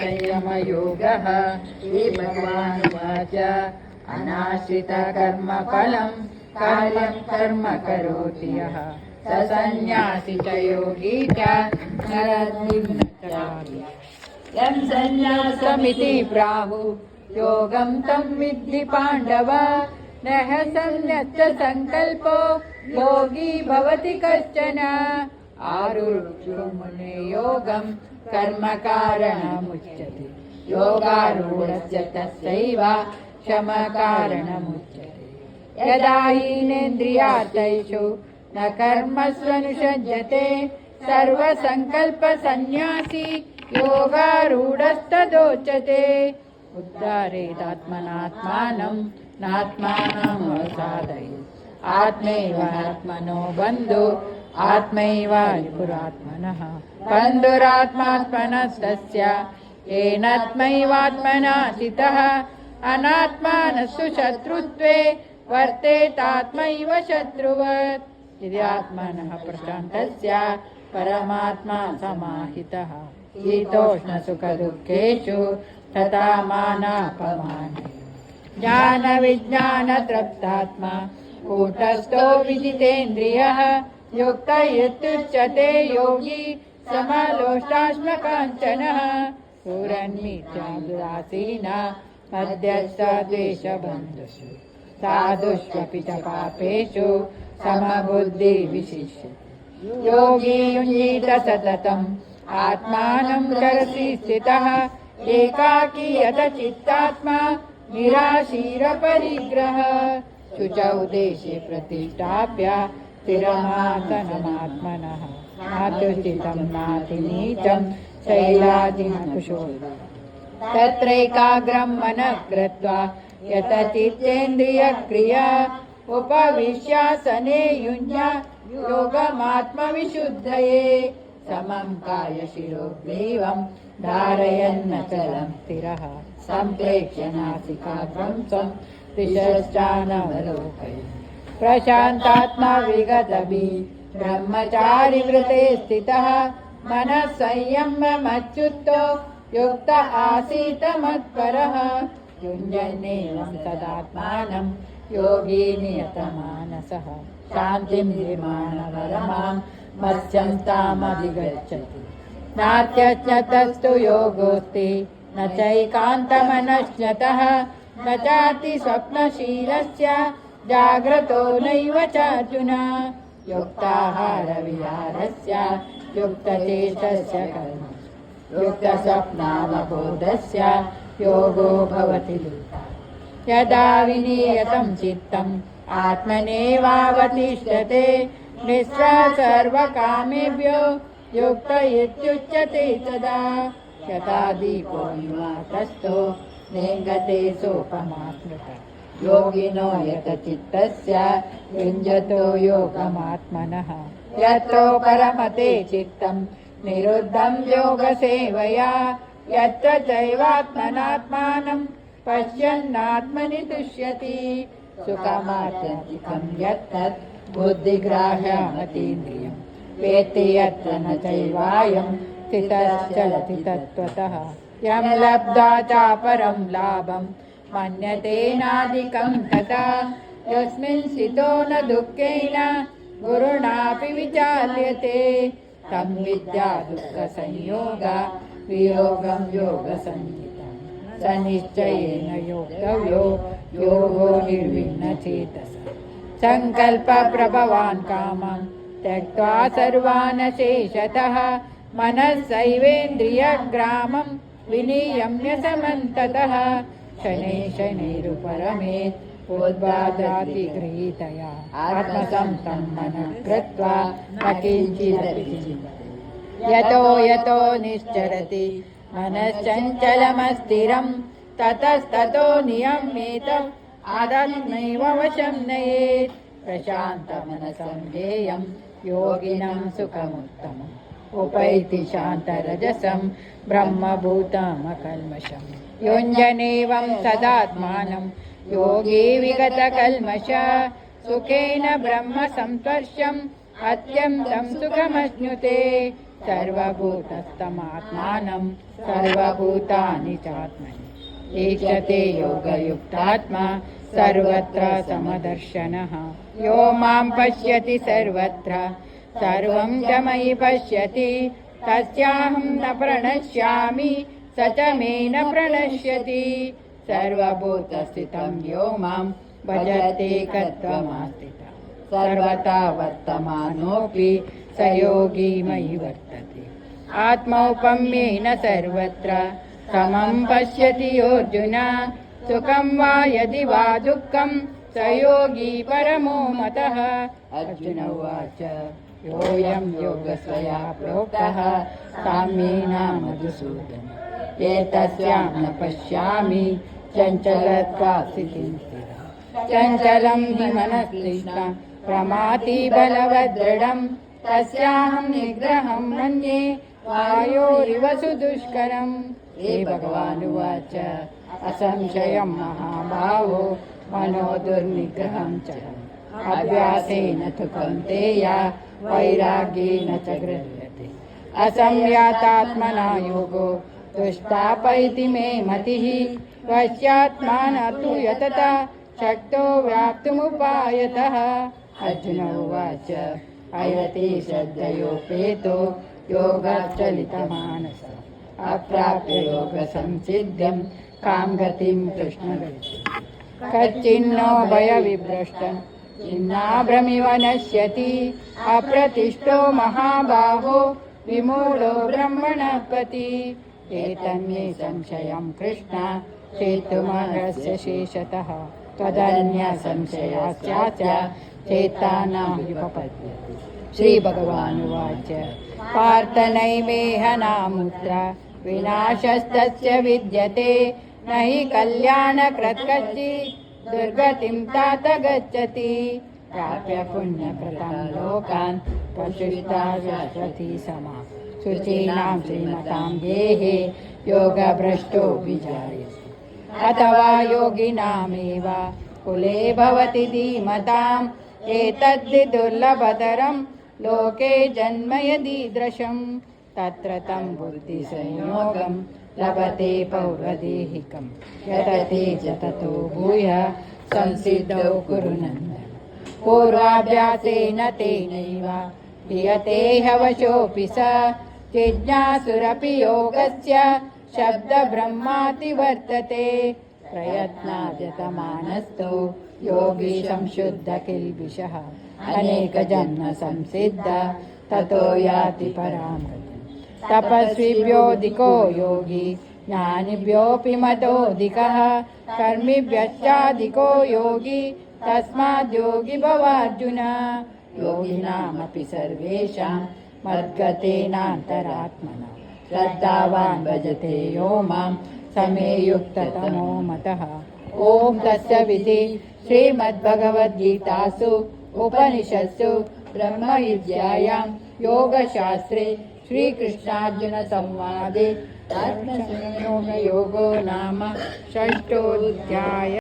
संयमयोगः। श्रीभगवानुवाच अनाश्रितकर्मफलं कार्यं कर्म करोति यः स सन्न्यासी च योगी च नरद्विघ्न चापि। यं सन्न्यासमिति प्राहुः योगं तं विद्धि पाण्डव। न सन्न्यस्य सङ्कल्पो योगी भवति कश्चन। आरुह्य मुने योगं कर्म कारणमुच्यते। योगारूढस्य तस्यैव शम कारणमुच्यते। यदा हीनेन्द्रियार्थेषु न कर्मस्वनुषज्यते सर्वसङ्कल्पसन्न्यासी योगारूढस्तदोच्यते। उद्धारेदात्मनात्मानं नात्मानमवसादयेत्। आत्मैवात्मनो बन्धु आत्मैवारिपुरात्मनः। बन्धुरात्मात्मनस्तस्य येनात्मैवात्मना चितः। अनात्मानस्तु शत्रुत्वे वर्तेतात्मैव शत्रुवत्। यदि आत्मनः प्रशान्तस्य परमात्मा समाहितः। शीतोष्णसुखदुःखेषु तथा मानापमानयोः। ज्ञानविज्ञानतृप्तात्मा कूटस्थो विजितेन्द्रियः। युक्त इत्युच्यते योगी समलोष्टाश्मकाञ्चनः। सुरन्मित्यादुदासीना मध्यस्थद्वेषबन्धुषु। साधुष्वपि च पापेषु समबुद्धिर्विशिष्यते। योगी युञ्जीत सततम् आत्मानं चरसि स्थितः। एकाकी यतचित्तात्मा निराशीरपरिग्रह। शुचौ देशे प्रतिष्ठाप्य स्थिरमासनमात्मनः। नात्युचितं नातिनीचं शैलाजिनकुशोदरः। तत्रैकाग्रं मनः कृत्वा यतचित्तेन्द्रियक्रिया। उपविश्यासने युञ्ज्यात् योगमात्मविशुद्धये। समं कायशिरोग्रीवं धारयन्नचलं स्थिरः। सम्प्रेक्ष्य नासिकाग्रं स्वं दिशश्चानवलोकयन्। प्रशान्तात्मा विगतभिः ब्रह्मचारिव्रते स्थितः। मनः संयम्यमच्युतो युक्त आसीत् मत्परः। युञ्जन्नेवं तदात्मानं योगी नियतमानसः। शान्तिं निर्माणपरमां मत्स्यं तामधिगच्छति। नात्यच्युतस्तु योगोऽस्ति न चैकान्तमनश्यतः। न चाति स्वप्नशीलस्य जाग्रतो नैव चार्जुन। युक्ताहारविहारस्य युक्तचेतस्य कर्म युक्तस्वप्नावबोधस्य योगो भवति दुःखः। यदा विनियतं चित्तम् आत्मनेवावतिष्ठते। निःस्पृहः सर्वकामेभ्यो युक्त इत्युच्यते तदा। यथा दीपो निवातस्थो नेङ्गते सोपमा स्मृतः। योगिनो यतचित्तस्य युञ्जतो योगमात्मनः। यत्रो परमते चित्तं निरुद्धं योगसेवया। यत्र चैवात्मनात्मानं पश्यन्नात्मनि तुष्यति। सुखमात्यन्तिकं यत्तत् बुद्धिग्राह्यमतीन्द्रियं। वेत्ति यत्र न चैवायं स्थितश्चलति तत्त्वतः। यं लब्ध्वा चापरं लाभं मन्यतेनाधिकं तथा। यस्मिन् स्थितो न दुःखेन गुरुणापि विचाल्यते। तं विद्या दुःखसंयोगा वियोगं योगसंज्ञितः। स निश्चयेन योक्तव्यो योगो निर्विण्णचेतसः। सङ्कल्पप्रभवान् कामं त्यक्त्वा सर्वान् शेषतः। मनः सैवेन्द्रियग्रामं विनियम्य समन्ततः। शनैः शनैरुपरमेत् उद्बाधातिगृहीतया। आत्मसंस्थं मनः कृत्वा न किञ्चिदपि चिन्तयेत्। यतो यतो निश्चरति मनश्चञ्चलमस्थिरं ततस्ततो नियम्येत आत्मैव वशं नयेत्। प्रशान्तमनसं ध्येयं योगिनं सुखमुत्तमम्। उपैति शान्तरजसं ब्रह्मभूतमकल्मषम्। युञ्जनेवं सदात्मानं योगी विगतकल्मषः। सुखेन ब्रह्म संस्पर्शम् अत्यन्तं सुखमश्नुते। सर्वभूतस्थमात्मानं सर्वभूतानि चात्मनि ईक्षते योगयुक्तात्मा सर्वत्र समदर्शनः यो मां पश्यति सर्वत्र सर्वं च मयि पश्यति तस्याहं न प्रणश्यामि स च मे न प्रणश्यति सर्वभूतस्थितं यो मां भजत्येकत्वमास्थितः सर्वथा वर्तमानोऽपि स योगी मयि वर्तते आत्मौपम्येन सर्वत्र समं पश्यति योऽर्जुन सुखं वा यदि वा दुःखं स योगी परमो मतः अर्जुन उवाच योऽयं योगस्वया प्रोक्तः साम्येन मधुसूदन एतस्यां न पश्यामि चञ्चलत्वा स्थितिं स्थिरम् चञ्चलं हि मनस्तृष्णा प्रमाति बलवदृढं तस्याहं निग्रहं मन्ये वायोरिव सुदुष्करम् हे भगवानुवाच असंशयं महाबाहो मनो दुर्निग्रहं चरम् अभ्यासेन तु कौन्तेय वैराग्येन च गृह्यते असंयतात्मना योगो दुष्टापैति मे मतिः वश्यात्मानः तु यतता शक्तो व्याप्तुमुपायतः अर्जुन उवाच अयति श्रद्धयोपेतो योगचलितमानसः अप्राप्य योगसंसिद्धिं कां गतिं कृष्ण गच्छति कच्चिन्नो भयविभ्रष्टं छिन्नाभ्रमिव नश्यति अप्रतिष्ठो महाबाहो विमूढो ब्रह्मणः पति एतन्मे संशयं कृष्ण चेतुमर्हस्य शेषतः त्वदन्य संशयास्याच चेतानामुपपद्यते श्रीभगवानुवाच पार्थ नैवेह नामुत्र विनाशस्तस्य विद्यते न हि कल्याणकृत्कचित् दुर्गतिं तात गच्छति प्राप्य पुण्यकृतं लोकान् प्रसृष्टा शाश्वती समा शुचीनां श्रीमतां गेहे योगभ्रष्टो विजायते अथवा योगिनामेव कुले भवति धीमताम् एतद्धि दुर्लभतरं लोके जन्म यदीदृशं तत्र तं बुद्धिसंयोगं लभते पौर्वदेहिकं यतते च ततो भूयः संसिद्धौ कुरु नन्दन पूर्वाभ्यासेन तेनैव क्रियते ह्यवशोऽपि स जिज्ञासुरपि योगस्य शब्दब्रह्माति वर्तते प्रयत्नाद्यतमानस्तु योगी संशुद्ध किल्बिषः अनेकजन्म संसिद्ध ततो याति परां गतिम् तपस्विभ्योऽधिको योगी ज्ञानिभ्योऽपि मतोऽधिकः कर्मिभ्यश्चाधिको योगी तस्माद् योगी भवार्जुन योगिनामपि सर्वेषां मद्गतेनान्तरात्मना श्रद्धावान् भजते यो मां समे युक्ततमो मतः ॐ तत्सदिति श्रीमद्भगवद्गीतासु उपनिषत्सु ब्रह्मविद्यायां योगशास्त्रे श्रीकृष्णार्जुनसंवादे आत्मसंयोगयोगो नाम षष्ठोऽध्यायः।